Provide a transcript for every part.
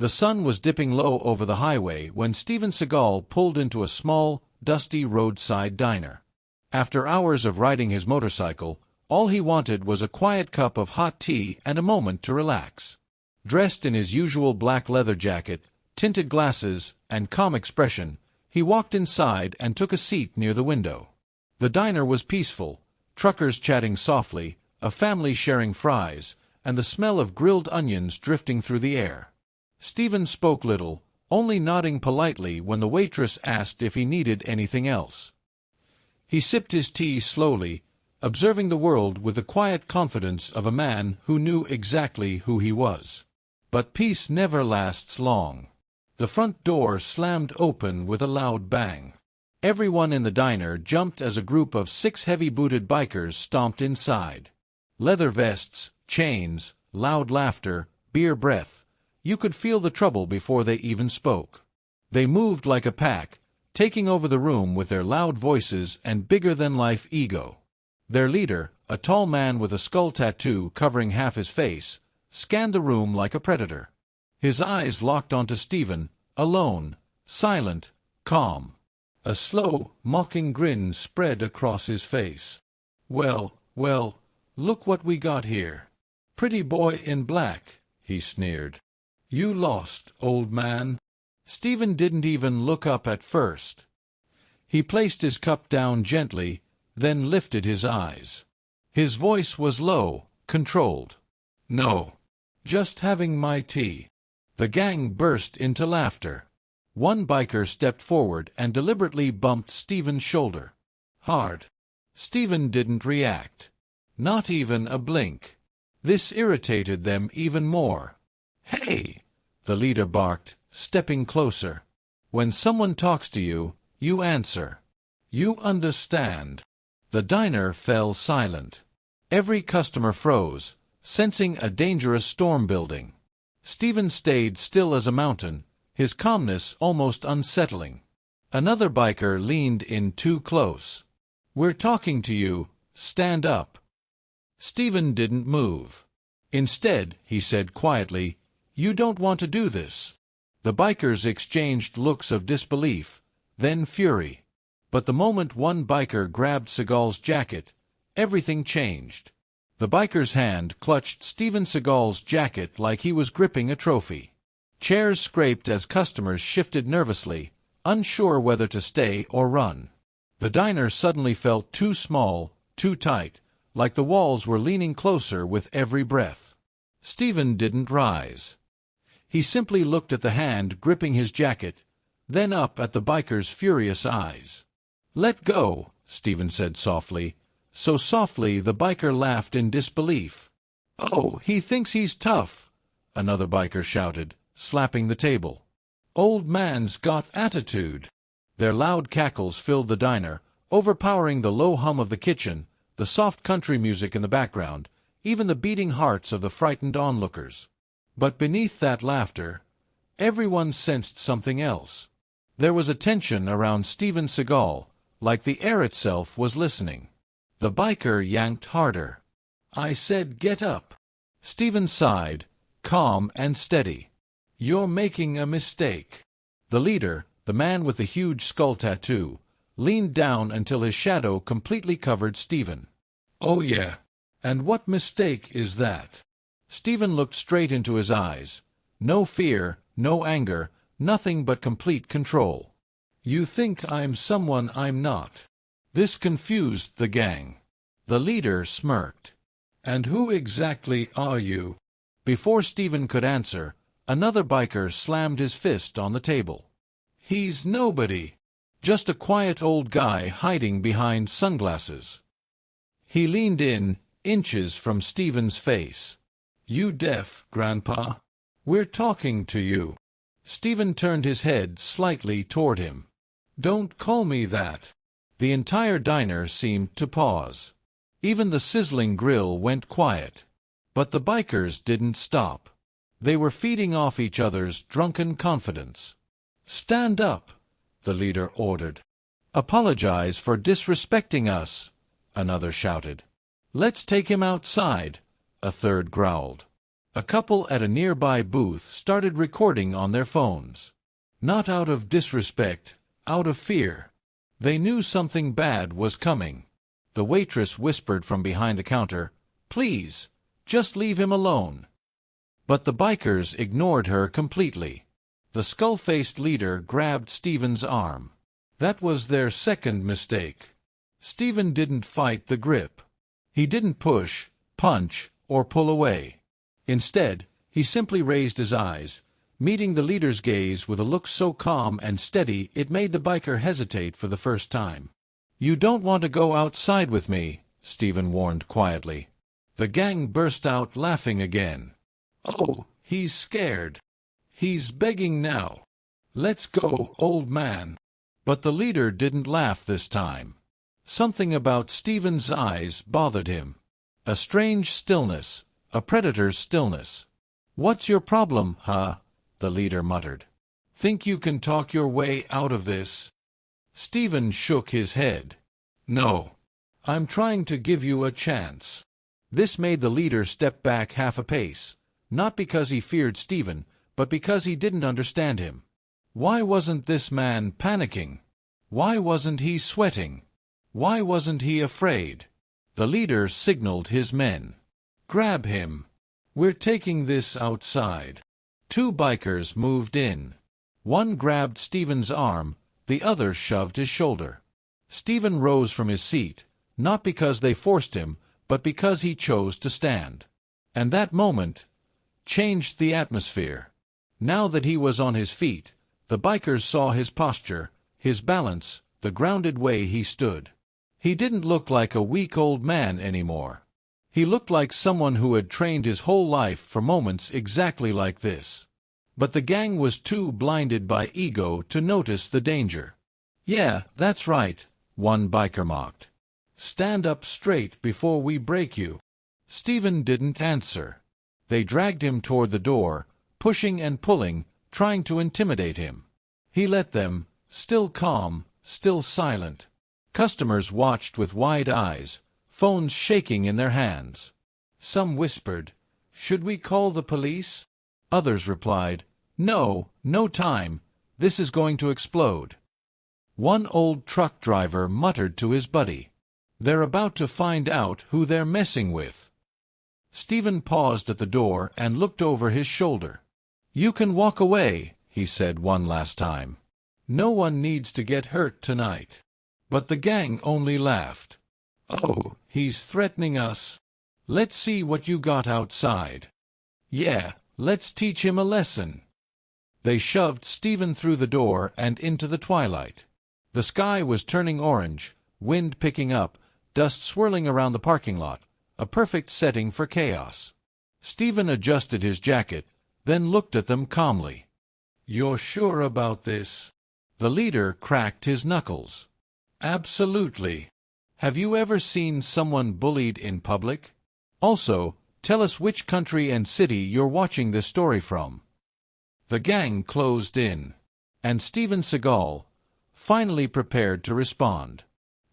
The sun was dipping low over the highway when Steven Seagal pulled into a small, dusty roadside diner. After hours of riding his motorcycle, all he wanted was a quiet cup of hot tea and a moment to relax. Dressed in his usual black leather jacket, tinted glasses, and calm expression, he walked inside and took a seat near the window. The diner was peaceful, truckers chatting softly, a family sharing fries, and the smell of grilled onions drifting through the air. Steven spoke little, only nodding politely when the waitress asked if he needed anything else. He sipped his tea slowly, observing the world with the quiet confidence of a man who knew exactly who he was. But peace never lasts long. The front door slammed open with a loud bang. Everyone in the diner jumped as a group of 6 heavy-booted bikers stomped inside. Leather vests, chains, loud laughter, beer breath. You could feel the trouble before they even spoke. They moved like a pack, taking over the room with their loud voices and bigger-than-life ego. Their leader, a tall man with a skull tattoo covering half his face, scanned the room like a predator. His eyes locked onto Steven, alone, silent, calm. A slow, mocking grin spread across his face. Well, look what we got here. Pretty boy in black, he sneered. You lost, old man. Steven didn't even look up at first. He placed his cup down gently, then lifted his eyes. His voice was low, controlled. No. Just having my tea. The gang burst into laughter. One biker stepped forward and deliberately bumped Steven's shoulder. Hard. Steven didn't react. Not even a blink. This irritated them even more. Hey! The leader barked, stepping closer. When someone talks to you, you answer. You understand. The diner fell silent. Every customer froze, sensing a dangerous storm building. Steven stayed still as a mountain, his calmness almost unsettling. Another biker leaned in too close. We're talking to you, stand up. Steven didn't move. Instead, he said quietly, You don't want to do this. The bikers exchanged looks of disbelief, then fury. But the moment one biker grabbed Seagal's jacket, everything changed. The biker's hand clutched Steven Seagal's jacket like he was gripping a trophy. Chairs scraped as customers shifted nervously, unsure whether to stay or run. The diner suddenly felt too small, too tight, like the walls were leaning closer with every breath. Steven didn't rise. He simply looked at the hand gripping his jacket, then up at the biker's furious eyes. Let go, Steven said softly. So softly the biker laughed in disbelief. Oh, he thinks he's tough, another biker shouted, slapping the table. Old man's got attitude. Their loud cackles filled the diner, overpowering the low hum of the kitchen, the soft country music in the background, even the beating hearts of the frightened onlookers. But beneath that laughter, everyone sensed something else. There was a tension around Steven Seagal, like the air itself was listening. The biker yanked harder. I said get up. Steven sighed, calm and steady. You're making a mistake. The leader, the man with the huge skull tattoo, leaned down until his shadow completely covered Steven. Oh yeah. And what mistake is that? Steven looked straight into his eyes. No fear, no anger, nothing but complete control. You think I'm someone I'm not. This confused the gang. The leader smirked. And who exactly are you? Before Steven could answer, another biker slammed his fist on the table. He's nobody. Just a quiet old guy hiding behind sunglasses. He leaned in, inches from Steven's face. You deaf, Grandpa? We're talking to you. Steven turned his head slightly toward him. Don't call me that. The entire diner seemed to pause. Even the sizzling grill went quiet. But the bikers didn't stop. They were feeding off each other's drunken confidence. Stand up, the leader ordered. Apologize for disrespecting us, another shouted. Let's take him outside, a third growled. A couple at a nearby booth started recording on their phones. Not out of disrespect, out of fear. They knew something bad was coming. The waitress whispered from behind the counter, "Please, just leave him alone." But the bikers ignored her completely. The skull-faced leader grabbed Steven's arm. That was their second mistake. Steven didn't fight the grip. He didn't push, punch, or pull away. Instead, he simply raised his eyes, meeting the leader's gaze with a look so calm and steady it made the biker hesitate for the first time. "You don't want to go outside with me," Steven warned quietly. The gang burst out laughing again. "Oh, he's scared. He's begging now. Let's go, old man." But the leader didn't laugh this time. Something about Steven's eyes bothered him. A strange stillness, a predator's stillness. "What's your problem, huh?" the leader muttered. "Think you can talk your way out of this?" Steven shook his head. "No. I'm trying to give you a chance." This made the leader step back half a pace, not because he feared Steven, but because he didn't understand him. Why wasn't this man panicking? Why wasn't he sweating? Why wasn't he afraid? The leader signaled his men. "Grab him. We're taking this outside." Two bikers moved in. One grabbed Steven's arm, the other shoved his shoulder. Steven rose from his seat, not because they forced him, but because he chose to stand. And that moment changed the atmosphere. Now that he was on his feet, the bikers saw his posture, his balance, the grounded way he stood. He didn't look like a weak old man anymore. He looked like someone who had trained his whole life for moments exactly like this. But the gang was too blinded by ego to notice the danger. "Yeah, that's right," one biker mocked. "Stand up straight before we break you." Steven didn't answer. They dragged him toward the door, pushing and pulling, trying to intimidate him. He let them, still calm, still silent. Customers watched with wide eyes, phones shaking in their hands. Some whispered, "Should we call the police?" Others replied, "No, no time. This is going to explode." One old truck driver muttered to his buddy, "They're about to find out who they're messing with." Steven paused at the door and looked over his shoulder. "You can walk away," he said one last time. "No one needs to get hurt tonight." But the gang only laughed. "Oh, he's threatening us. Let's see what you got outside. Yeah, let's teach him a lesson." They shoved Steven through the door and into the twilight. The sky was turning orange, wind picking up, dust swirling around the parking lot, a perfect setting for chaos. Steven adjusted his jacket, then looked at them calmly. "You're sure about this?" The leader cracked his knuckles. "Absolutely. Have you ever seen someone bullied in public? Also, tell us which country and city you're watching this story from." The gang closed in, and Steven Seagal finally prepared to respond.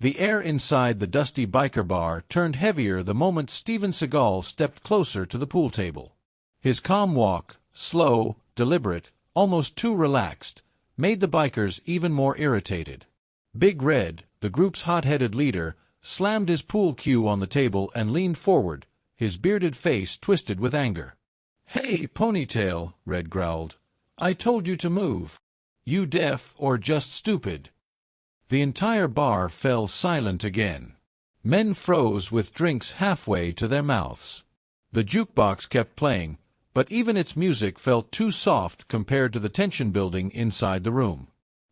The air inside the dusty biker bar turned heavier the moment Steven Seagal stepped closer to the pool table. His calm walk, slow, deliberate, almost too relaxed, made the bikers even more irritated. Big Red, the group's hot-headed leader, slammed his pool cue on the table and leaned forward, his bearded face twisted with anger. "Hey, Ponytail," Red growled. "I told you to move. You deaf or just stupid?" The entire bar fell silent again. Men froze with drinks halfway to their mouths. The jukebox kept playing, but even its music felt too soft compared to the tension building inside the room.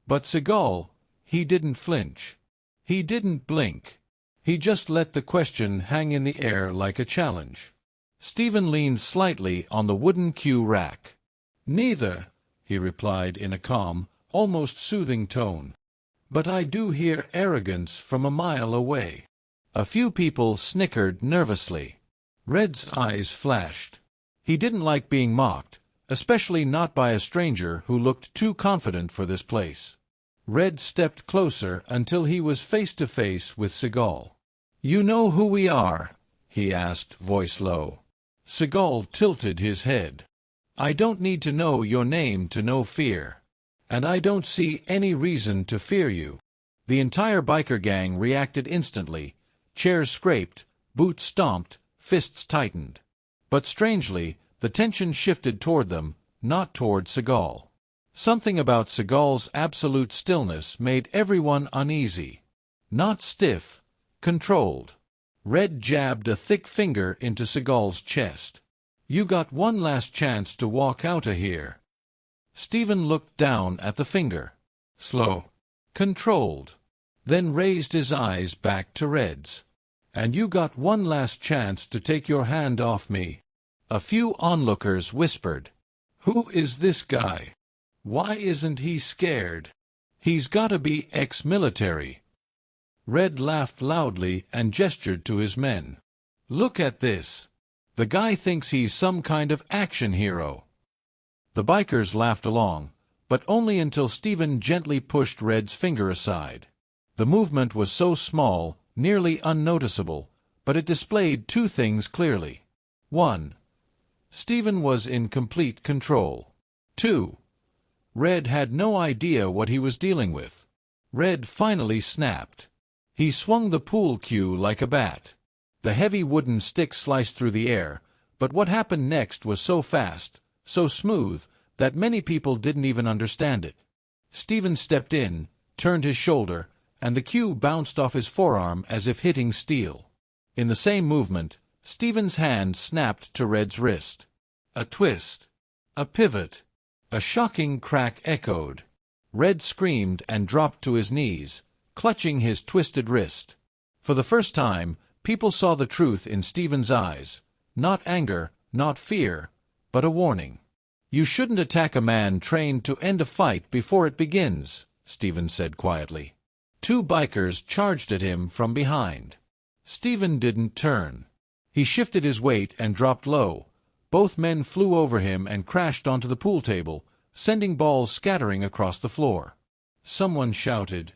But Seagal, he didn't flinch. He didn't blink. He just let the question hang in the air like a challenge. Steven leaned slightly on the wooden cue rack. "Neither," he replied in a calm, almost soothing tone. "But I do hear arrogance from a mile away." A few people snickered nervously. Red's eyes flashed. He didn't like being mocked, especially not by a stranger who looked too confident for this place. Red stepped closer until he was face to face with Seagal. "You know who we are?" he asked, voice low. Seagal tilted his head. "I don't need to know your name to know fear. And I don't see any reason to fear you." The entire biker gang reacted instantly. Chairs scraped, boots stomped, fists tightened. But strangely, the tension shifted toward them, not toward Seagal. Something about Seagal's absolute stillness made everyone uneasy. Not stiff, controlled. Red jabbed a thick finger into Seagal's chest. "You got one last chance to walk outta here." Stephen looked down at the finger. Slow. Controlled. Then raised his eyes back to Red's. "And you got one last chance to take your hand off me." A few onlookers whispered, "Who is this guy? Why isn't he scared? He's gotta be ex-military." Red laughed loudly and gestured to his men. "Look at this. The guy thinks he's some kind of action hero." The bikers laughed along, but only until Stephen gently pushed Red's finger aside. The movement was so small, nearly unnoticeable, but it displayed two things clearly. 1. Stephen was in complete control. 2. Red had no idea what he was dealing with. Red finally snapped. He swung the pool cue like a bat. The heavy wooden stick sliced through the air, but what happened next was so fast, so smooth, that many people didn't even understand it. Stephen stepped in, turned his shoulder, and the cue bounced off his forearm as if hitting steel. In the same movement, Stephen's hand snapped to Red's wrist. A twist. A pivot. A shocking crack echoed. Red screamed and dropped to his knees, clutching his twisted wrist. For the first time, people saw the truth in Stephen's eyes. Not anger, not fear, but a warning. "You shouldn't attack a man trained to end a fight before it begins," Stephen said quietly. Two bikers charged at him from behind. Stephen didn't turn. He shifted his weight and dropped low. Both men flew over him and crashed onto the pool table, sending balls scattering across the floor. Someone shouted,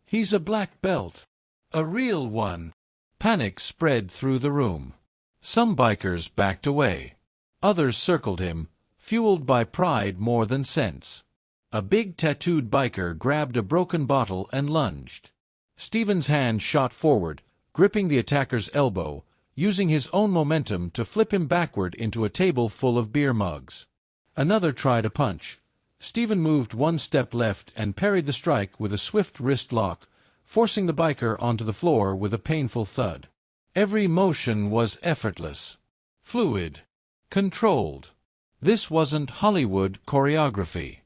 "He's a black belt. A real one." Panic spread through the room. Some bikers backed away. Others circled him, fueled by pride more than sense. A big tattooed biker grabbed a broken bottle and lunged. Stephen's hand shot forward, gripping the attacker's elbow, using his own momentum to flip him backward into a table full of beer mugs. Another tried a punch. Stephen moved one step left and parried the strike with a swift wrist lock, forcing the biker onto the floor with a painful thud. Every motion was effortless, fluid, controlled. This wasn't Hollywood choreography.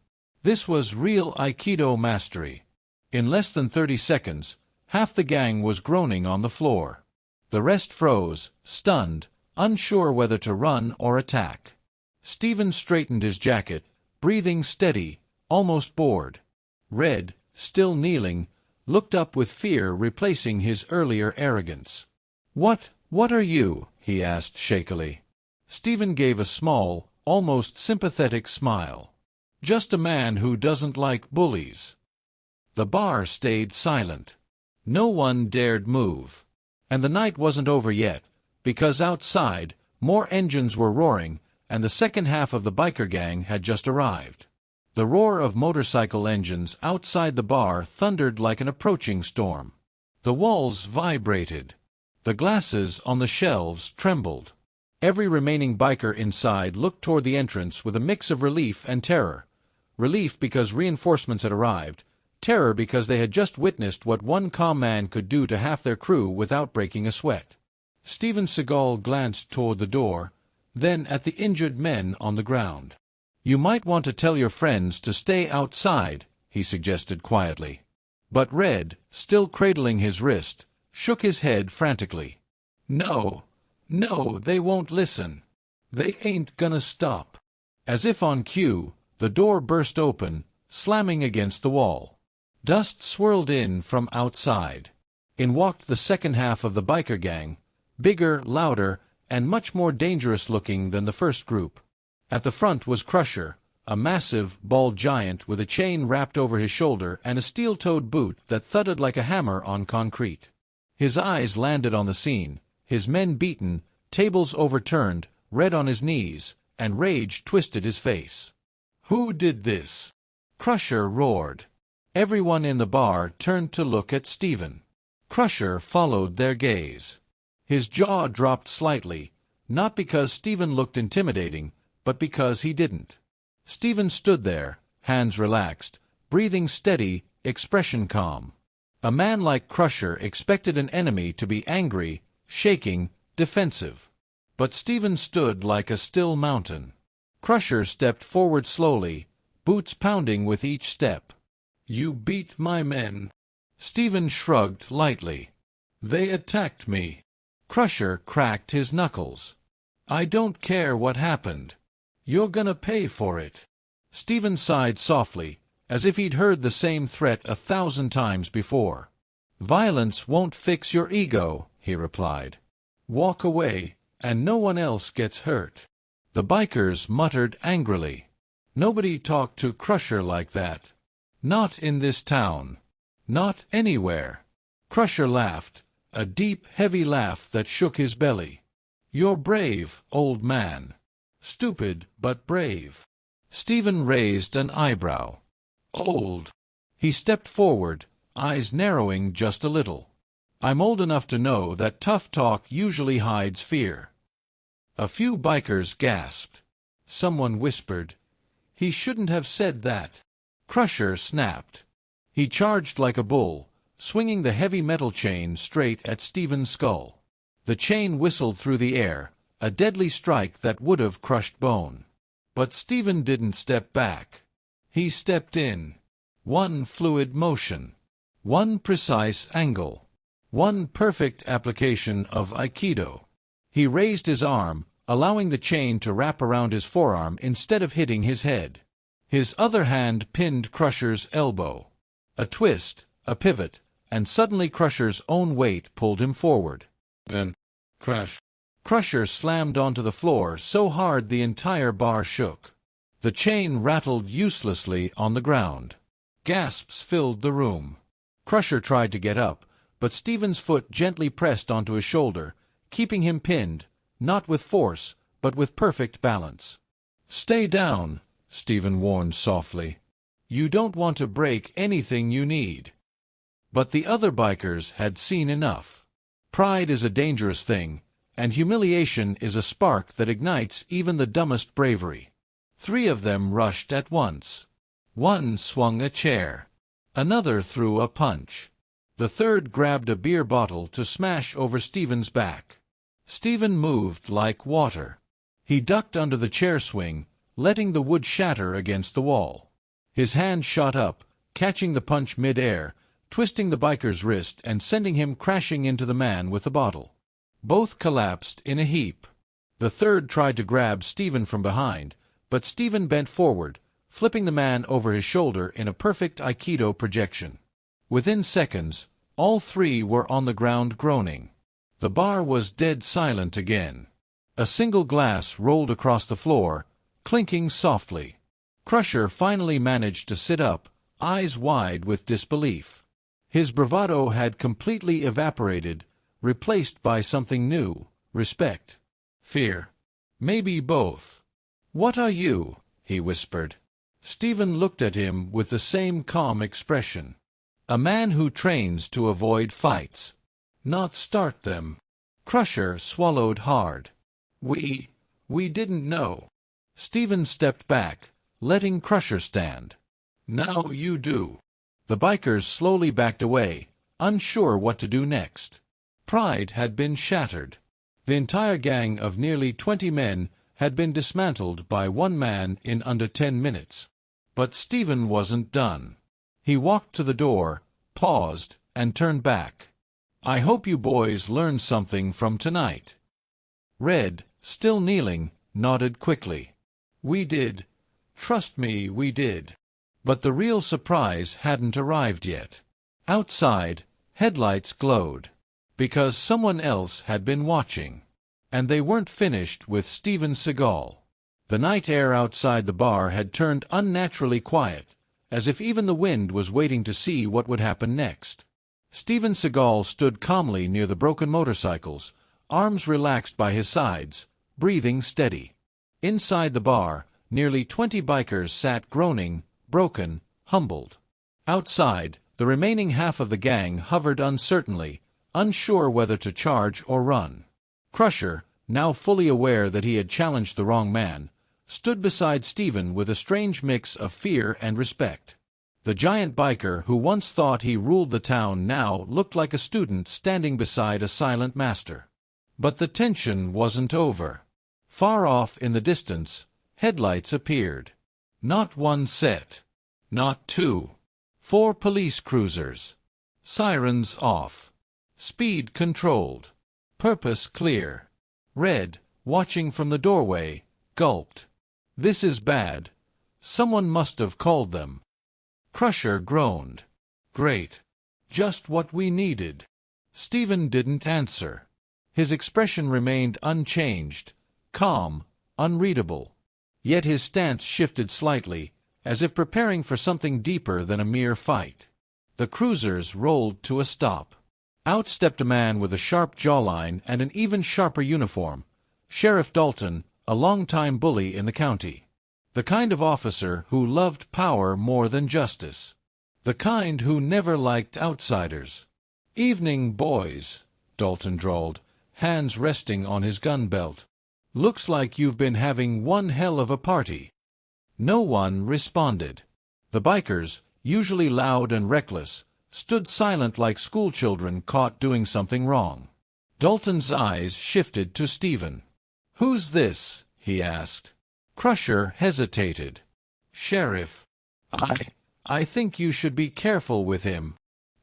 This was real aikido mastery. In less than 30 seconds, half the gang was groaning on the floor. The rest froze, stunned, unsure whether to run or attack. Stephen straightened his jacket, breathing steady, almost bored. Red, still kneeling, looked up with fear replacing his earlier arrogance. What are you?" he asked shakily. Stephen gave a small, almost sympathetic smile. "Just a man who doesn't like bullies." The bar stayed silent. No one dared move. And the night wasn't over yet, because outside, more engines were roaring, and the second half of the biker gang had just arrived. The roar of motorcycle engines outside the bar thundered like an approaching storm. The walls vibrated. The glasses on the shelves trembled. Every remaining biker inside looked toward the entrance with a mix of relief and terror. Relief because reinforcements had arrived, terror because they had just witnessed what one calm man could do to half their crew without breaking a sweat. Steven Seagal glanced toward the door, then at the injured men on the ground. "You might want to tell your friends to stay outside," he suggested quietly. But Red, still cradling his wrist, shook his head frantically. No, they won't listen. They ain't gonna stop." As if on cue, the door burst open, slamming against the wall. Dust swirled in from outside. In walked the second half of the biker gang, bigger, louder, and much more dangerous-looking than the first group. At the front was Crusher, a massive, bald giant with a chain wrapped over his shoulder and a steel-toed boot that thudded like a hammer on concrete. His eyes landed on the scene, his men beaten, tables overturned, red on his knees, and rage twisted his face. "Who did this?" Crusher roared. Everyone in the bar turned to look at Stephen. Crusher followed their gaze. His jaw dropped slightly, not because Stephen looked intimidating, but because he didn't. Stephen stood there, hands relaxed, breathing steady, expression calm. A man like Crusher expected an enemy to be angry, shaking, defensive. But Stephen stood like a still mountain. Crusher stepped forward slowly, boots pounding with each step. "You beat my men." Stephen shrugged lightly. "They attacked me." Crusher cracked his knuckles. "I don't care what happened. You're gonna pay for it." Stephen sighed softly, as if he'd heard the same threat 1,000 times before. "Violence won't fix your ego," he replied. "Walk away, and no one else gets hurt." The bikers muttered angrily. Nobody talked to Crusher like that. Not in this town. Not anywhere. Crusher laughed, a deep, heavy laugh that shook his belly. "You're brave, old man. Stupid, but brave." Stephen raised an eyebrow. "Old." He stepped forward, eyes narrowing just a little. "I'm old enough to know that tough talk usually hides fear." A few bikers gasped. Someone whispered, "He shouldn't have said that." Crusher snapped. He charged like a bull, swinging the heavy metal chain straight at Stephen's skull. The chain whistled through the air, a deadly strike that would have crushed bone. But Stephen didn't step back. He stepped in. One fluid motion. One precise angle. One perfect application of aikido. He raised his arm, allowing the chain to wrap around his forearm instead of hitting his head. His other hand pinned Crusher's elbow. A twist, a pivot, and suddenly Crusher's own weight pulled him forward. Then, crash. Crusher slammed onto the floor so hard the entire bar shook. The chain rattled uselessly on the ground. Gasps filled the room. Crusher tried to get up, but Stephen's foot gently pressed onto his shoulder, keeping him pinned, not with force, but with perfect balance. "Stay down," Stephen warned softly. "You don't want to break anything you need." But the other bikers had seen enough. Pride is a dangerous thing, and humiliation is a spark that ignites even the dumbest bravery. 3 of them rushed at once. One swung a chair. Another threw a punch. The third grabbed a beer bottle to smash over Stephen's back. Stephen moved like water. He ducked under the chair swing, letting the wood shatter against the wall. His hand shot up, catching the punch mid-air, twisting the biker's wrist and sending him crashing into the man with the bottle. Both collapsed in a heap. The third tried to grab Stephen from behind, but Stephen bent forward, flipping the man over his shoulder in a perfect aikido projection. Within seconds, all 3 were on the ground groaning. The bar was dead silent again. A single glass rolled across the floor, clinking softly. Crusher finally managed to sit up, eyes wide with disbelief. His bravado had completely evaporated, replaced by something new, respect. Fear. Maybe both. "What are you?" he whispered. Stephen looked at him with the same calm expression. "A man who trains to avoid fights, not start them." Crusher swallowed hard. We didn't know." Stephen stepped back, letting Crusher stand. "Now you do." The bikers slowly backed away, unsure what to do next. Pride had been shattered. The entire gang of nearly 20 men had been dismantled by one man in under 10 minutes. But Stephen wasn't done. He walked to the door, paused, and turned back. "I hope you boys learned something from tonight." Red, still kneeling, nodded quickly. "We did. Trust me, we did." But the real surprise hadn't arrived yet. Outside, headlights glowed. Because someone else had been watching. And they weren't finished with Steven Seagal. The night air outside the bar had turned unnaturally quiet, as if even the wind was waiting to see what would happen next. Steven Seagal stood calmly near the broken motorcycles, arms relaxed by his sides, breathing steady. Inside the bar, nearly 20 bikers sat groaning, broken, humbled. Outside, the remaining half of the gang hovered uncertainly, unsure whether to charge or run. Crusher, now fully aware that he had challenged the wrong man, stood beside Stephen with a strange mix of fear and respect. The giant biker who once thought he ruled the town now looked like a student standing beside a silent master. But the tension wasn't over. Far off in the distance, headlights appeared. Not one set. Not two. 4 police cruisers. Sirens off. Speed controlled. Purpose clear. Red, watching from the doorway, gulped. This is bad. Someone must have called them. Crusher groaned. Great. Just what we needed. Stephen didn't answer. His expression remained unchanged, calm, unreadable. Yet his stance shifted slightly, as if preparing for something deeper than a mere fight. The cruisers rolled to a stop. Out stepped a man with a sharp jawline and an even sharper uniform, Sheriff Dalton, a long-time bully in the county. The kind of officer who loved power more than justice. The kind who never liked outsiders. "Evening, boys," Dalton drawled, hands resting on his gun belt. "Looks like you've been having one hell of a party." No one responded. The bikers, usually loud and reckless, stood silent like schoolchildren caught doing something wrong. Dalton's eyes shifted to Stephen. "Who's this?" he asked. Crusher hesitated. "Sheriff. I think you should be careful with him."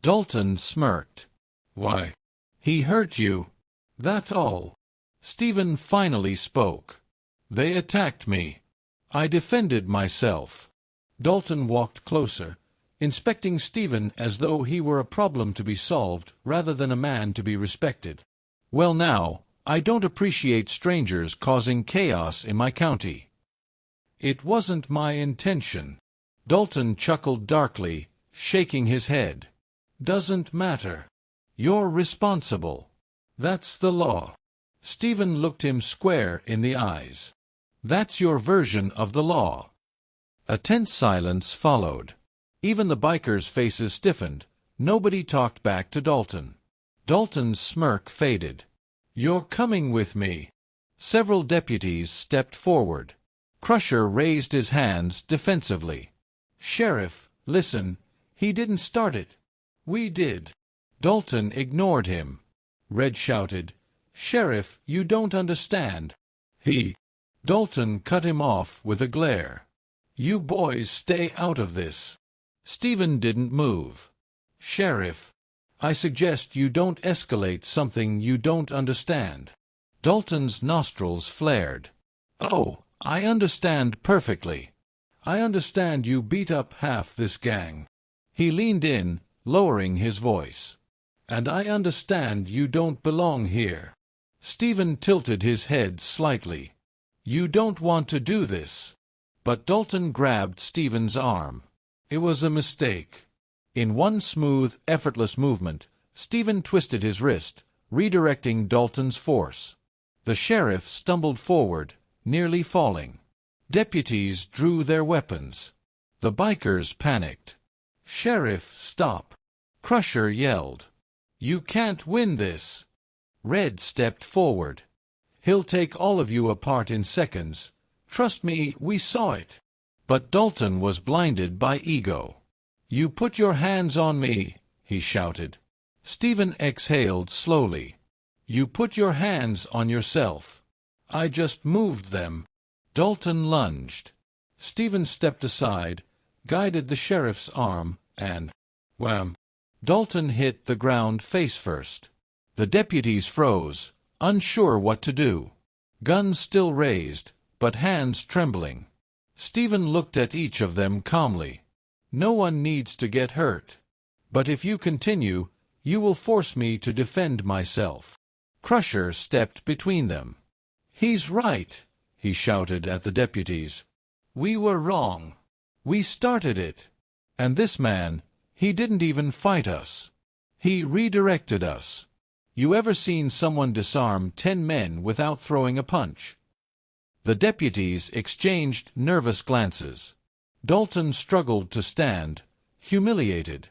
Dalton smirked. "Why? He hurt you. That all." Stephen finally spoke. "They attacked me. I defended myself." Dalton walked closer, inspecting Stephen as though he were a problem to be solved rather than a man to be respected. "Well now, I don't appreciate strangers causing chaos in my county." "It wasn't my intention." Dalton chuckled darkly, shaking his head. "Doesn't matter. You're responsible. That's the law." Stephen looked him square in the eyes. "That's your version of the law." A tense silence followed. Even the bikers' faces stiffened. Nobody talked back to Dalton. Dalton's smirk faded. "You're coming with me." Several deputies stepped forward. Crusher raised his hands defensively. "Sheriff, listen, he didn't start it. We did." Dalton ignored him. Red shouted, "Sheriff, you don't understand." "He—" Dalton cut him off with a glare. "You boys stay out of this." Stephen didn't move. "Sheriff, I suggest you don't escalate something you don't understand." Dalton's nostrils flared. "Oh, I understand perfectly. I understand you beat up half this gang." He leaned in, lowering his voice. "And I understand you don't belong here." Stephen tilted his head slightly. "You don't want to do this." But Dalton grabbed Stephen's arm. It was a mistake. In one smooth, effortless movement, Stephen twisted his wrist, redirecting Dalton's force. The sheriff stumbled forward, nearly falling. Deputies drew their weapons. The bikers panicked. "Sheriff, stop!" Crusher yelled. "You can't win this." Red stepped forward. "He'll take all of you apart in seconds. Trust me, we saw it." But Dalton was blinded by ego. "You put your hands on me," he shouted. Stephen exhaled slowly. "You put your hands on yourself." "I just moved them." Dalton lunged. Stephen stepped aside, guided the sheriff's arm, and wham! Dalton hit the ground face first. The deputies froze, unsure what to do. Guns still raised, but hands trembling. Stephen looked at each of them calmly. "No one needs to get hurt. But if you continue, you will force me to defend myself." Crusher stepped between them. "He's right," he shouted at the deputies. "We were wrong. We started it. And this man, he didn't even fight us. He redirected us. You ever seen someone disarm 10 men without throwing a punch? The deputies exchanged nervous glances. Dalton struggled to stand, humiliated.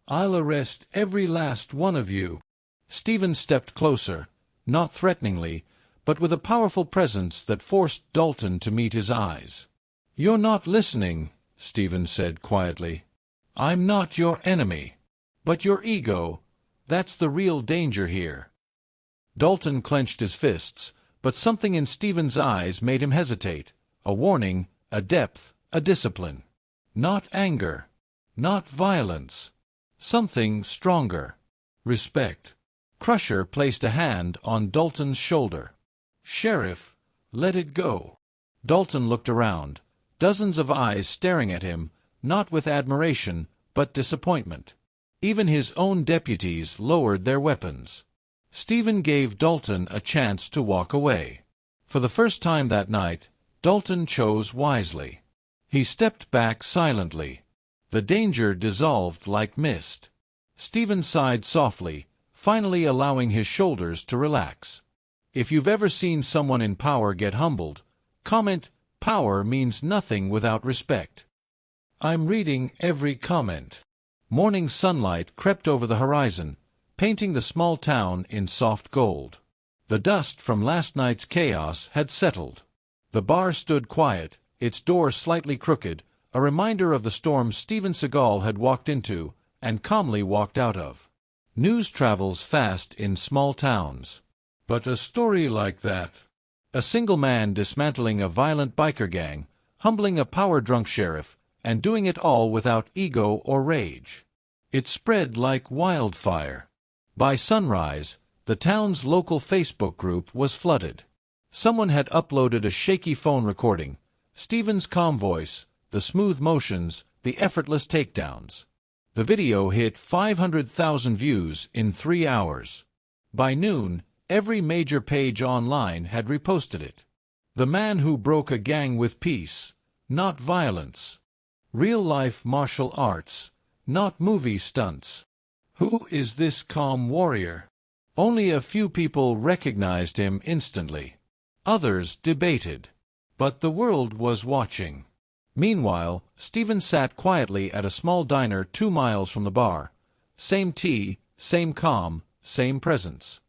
"I'll arrest every last one of you." Stephen stepped closer, not threateningly, but with a powerful presence that forced Dalton to meet his eyes. "You're not listening," Stephen said quietly. "I'm not your enemy. But your ego, that's the real danger here." Dalton clenched his fists, but something in Stephen's eyes made him hesitate. A warning, a depth, a discipline. Not anger. Not violence. Something stronger. Respect. Crusher placed a hand on Dalton's shoulder. "Sheriff, let it go." Dalton looked around, dozens of eyes staring at him, not with admiration, but disappointment. Even his own deputies lowered their weapons. Stephen gave Dalton a chance to walk away. For the first time that night, Dalton chose wisely. He stepped back silently. The danger dissolved like mist. Stephen sighed softly, finally allowing his shoulders to relax. If you've ever seen someone in power get humbled, comment, "Power means nothing without respect." I'm reading every comment. Morning sunlight crept over the horizon, painting the small town in soft gold. The dust from last night's chaos had settled. The bar stood quiet, its door slightly crooked, a reminder of the storm Steven Seagal had walked into and calmly walked out of. News travels fast in small towns. But a story like that. A single man dismantling a violent biker gang, humbling a power-drunk sheriff, and doing it all without ego or rage. It spread like wildfire. By sunrise, the town's local Facebook group was flooded. Someone had uploaded a shaky phone recording, Stephen's calm voice, the smooth motions, the effortless takedowns. The video hit 500,000 views in 3 hours. By noon, every major page online had reposted it. The man who broke a gang with peace, not violence. Real-life martial arts, not movie stunts. Who is this calm warrior? Only a few people recognized him instantly. Others debated. But the world was watching. Meanwhile, Stephen sat quietly at a small diner 2 miles from the bar. Same tea, same calm, same presence.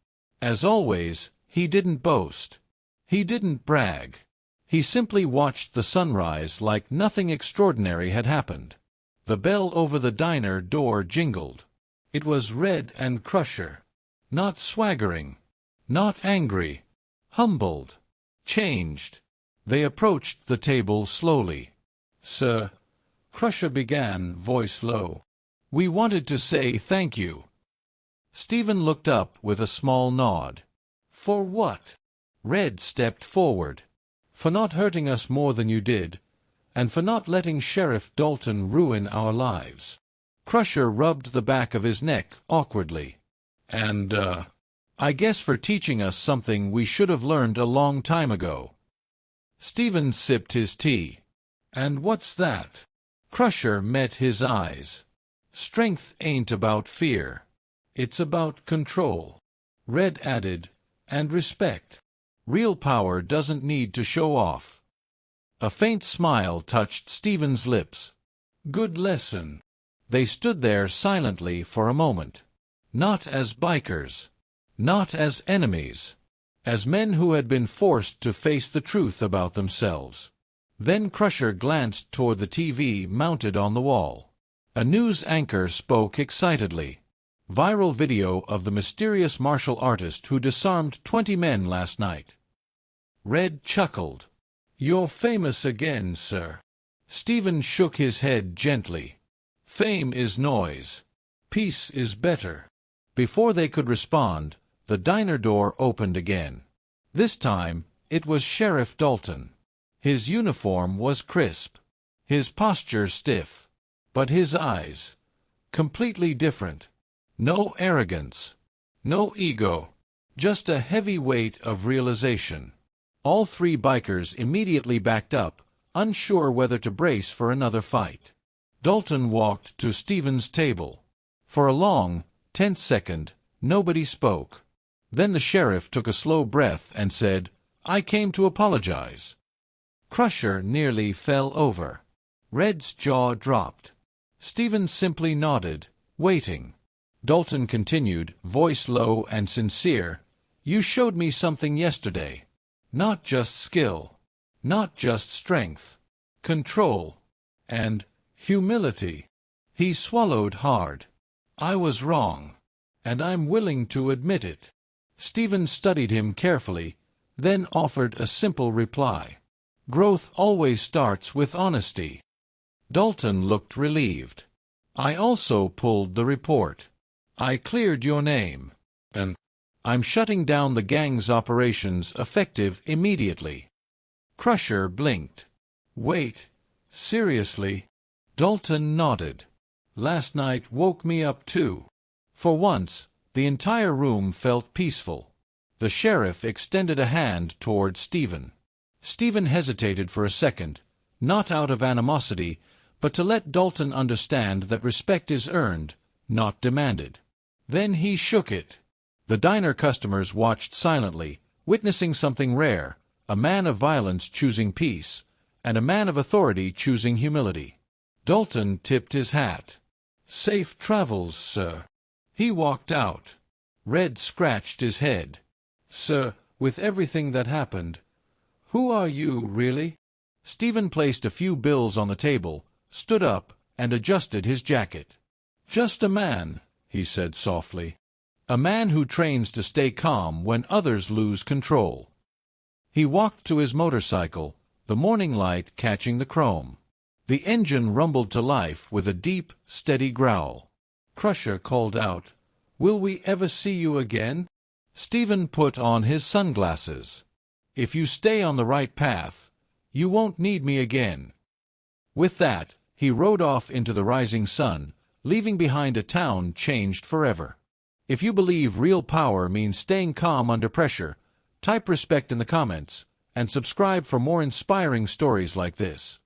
As always, he didn't boast. He didn't brag. He simply watched the sunrise like nothing extraordinary had happened. The bell over the diner door jingled. It was Red and Crusher. Not swaggering. Not angry. Humbled. Changed. They approached the table slowly. "Sir," Crusher began, voice low. "We wanted to say thank you." Stephen looked up with a small nod. "For what?" Red stepped forward. "For not hurting us more than you did, and for not letting Sheriff Dalton ruin our lives." Crusher rubbed the back of his neck awkwardly. "And, I guess for teaching us something we should have learned a long time ago." Stephen sipped his tea. "And what's that?" Crusher met his eyes. "Strength ain't about fear. It's about control." Red added, "And respect. Real power doesn't need to show off." A faint smile touched Stephen's lips. "Good lesson." They stood there silently for a moment. Not as bikers. Not as enemies. As men who had been forced to face the truth about themselves. Then Crusher glanced toward the TV mounted on the wall. A news anchor spoke excitedly. Viral video of the mysterious martial artist who disarmed 20 men last night. Red chuckled. "You're famous again, sir." Stephen shook his head gently. "Fame is noise. Peace is better." Before they could respond, the diner door opened again. This time, it was Sheriff Dalton. His uniform was crisp. His posture stiff. But his eyes, completely different. No arrogance. No ego. Just a heavy weight of realization. All 3 bikers immediately backed up, unsure whether to brace for another fight. Dalton walked to Stephen's table. For a long, tense second, nobody spoke. Then the sheriff took a slow breath and said, "I came to apologize." Crusher nearly fell over. Red's jaw dropped. Stephen simply nodded, waiting. Dalton continued, voice low and sincere. You showed me something yesterday. Not just skill. Not just strength. Control. And humility. He swallowed hard. I was wrong. And I'm willing to admit it. Stephen studied him carefully, then offered a simple reply. Growth always starts with honesty. Dalton looked relieved. I also pulled the report. I cleared your name. And I'm shutting down the gang's operations effective immediately. Crusher blinked. Wait, seriously? Dalton nodded. Last night woke me up too. For once, the entire room felt peaceful. The sheriff extended a hand toward Stephen. Stephen hesitated for a second, not out of animosity, but to let Dalton understand that respect is earned, not demanded. Then he shook it. The diner customers watched silently, witnessing something rare, a man of violence choosing peace, and a man of authority choosing humility. Dalton tipped his hat. Safe travels, sir. He walked out. Red scratched his head. Sir, with everything that happened, who are you, really? Stephen placed a few bills on the table, stood up, and adjusted his jacket. Just a man, he said softly. A man who trains to stay calm when others lose control. He walked to his motorcycle, the morning light catching the chrome. The engine rumbled to life with a deep, steady growl. Crusher called out, Will we ever see you again? Stephen put on his sunglasses. If you stay on the right path, you won't need me again. With that, he rode off into the rising sun, leaving behind a town changed forever. If you believe real power means staying calm under pressure, type respect in the comments, and subscribe for more inspiring stories like this.